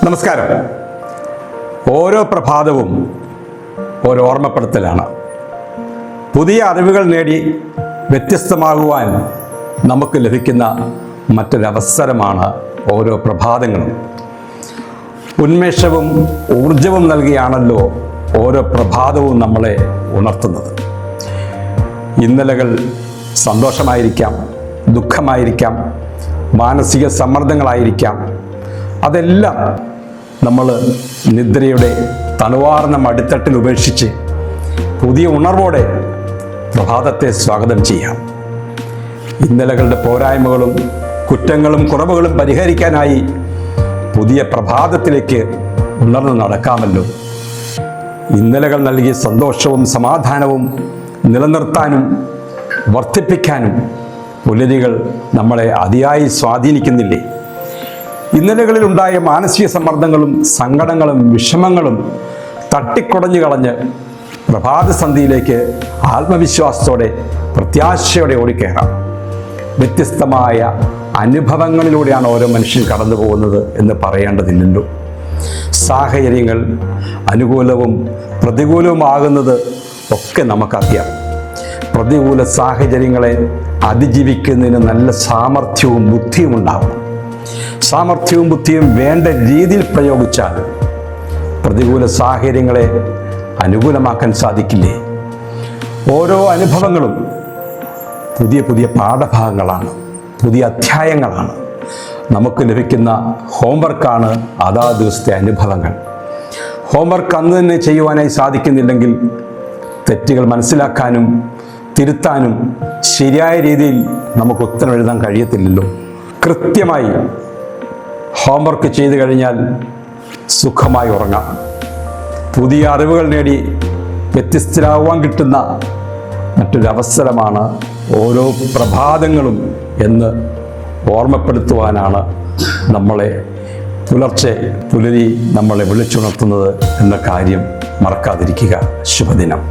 നമസ്കാരം. ഓരോ പ്രഭാതവും ഒരു ഓർമ്മപ്പെടുത്തലാണ്. പുതിയ അറിവുകൾ നേടി വ്യത്യസ്തമാകുവാൻ നമുക്ക് ലഭിക്കുന്ന മറ്റൊരവസരമാണ് ഓരോ പ്രഭാതങ്ങളും. ഉന്മേഷവും ഊർജവും നൽകിയാണല്ലോ ഓരോ പ്രഭാതവും നമ്മളെ ഉണർത്തുന്നത്. ഇന്നലകൾ സന്തോഷമായിരിക്കാം, ദുഃഖമായിരിക്കാം, മാനസിക സമ്മർദ്ദങ്ങളായിരിക്കാം. അതെല്ലാം നമ്മൾ നിദ്രയുടെ തണുവാർന്ന മടിത്തട്ടിൽ ഉപേക്ഷിച്ച് പുതിയ ഉണർവോടെ പ്രഭാതത്തെ സ്വാഗതം ചെയ്യാം. ഇന്നലകളുടെ പോരായ്മകളും കുറ്റങ്ങളും കുറവുകളും പരിഹരിക്കാനായി പുതിയ പ്രഭാതത്തിലേക്ക് ഉണർന്നു നടക്കാമല്ലോ. ഇന്നലകൾ നൽകിയ സന്തോഷവും സമാധാനവും നിലനിർത്താനും വർദ്ധിപ്പിക്കാനും പുലരികൾ നമ്മളെ അതിയായി സ്വാധീനിക്കുന്നില്ലേ? ഇന്നലകളിൽ ഉണ്ടായ മാനസിക സമ്മർദ്ദങ്ങളും സങ്കടങ്ങളും വിഷമങ്ങളും തട്ടിക്കുടഞ്ഞു കളഞ്ഞ് പ്രഭാതസന്ധിയിലേക്ക് ആത്മവിശ്വാസത്തോടെ പ്രത്യാശയോടെ ഓടിക്കയറാം. വ്യത്യസ്തമായ അനുഭവങ്ങളിലൂടെയാണ് ഓരോ മനുഷ്യൻ കടന്നു പോകുന്നത് എന്ന് പറയേണ്ടതില്ലല്ലോ. സാഹചര്യങ്ങൾ അനുകൂലവും പ്രതികൂലവുമാകുന്നത് ഒക്കെ നമുക്കറിയാം. പ്രതികൂല സാഹചര്യങ്ങളെ അതിജീവിക്കുന്നതിന് നല്ല സാമർഥ്യവും ബുദ്ധിയും ഉണ്ടാവണം. സാമർഥ്യവും ബുദ്ധിയും വേണ്ട രീതിയിൽ പ്രയോഗിച്ചാൽ പ്രതികൂല സാഹചര്യങ്ങളെ അനുകൂലമാക്കാൻ സാധിക്കില്ലേ? ഓരോ അനുഭവങ്ങളും പുതിയ പുതിയ പാഠഭാഗങ്ങളാണ്, പുതിയ അധ്യായങ്ങളാണ്. നമുക്ക് ലഭിക്കുന്ന ഹോംവർക്കാണ് അതാത് ദിവസത്തെ അനുഭവങ്ങൾ. ഹോംവർക്ക് അന്ന് തന്നെ ചെയ്യുവാനായി സാധിക്കുന്നില്ലെങ്കിൽ തെറ്റുകൾ മനസ്സിലാക്കാനും തിരുത്താനും ശരിയായ രീതിയിൽ നമുക്ക് ഉത്തരം എഴുതാൻ കഴിയത്തില്ലല്ലോ. കൃത്യമായി ഹോംവർക്ക് ചെയ്തു കഴിഞ്ഞാൽ സുഖമായി ഉറങ്ങാം. പുതിയ അറിവുകൾ നേടി വ്യത്യസ്തരാകുവാൻ കിട്ടുന്ന മറ്റൊരവസരമാണ് ഓരോ പ്രഭാതങ്ങളും എന്ന് ഓർമ്മപ്പെടുത്തുവാനാണ് നമ്മളെ പുലരി നമ്മളെ വിളിച്ചുണർത്തുന്നത് എന്ന കാര്യം മറക്കാതിരിക്കുക. ശുഭദിനം.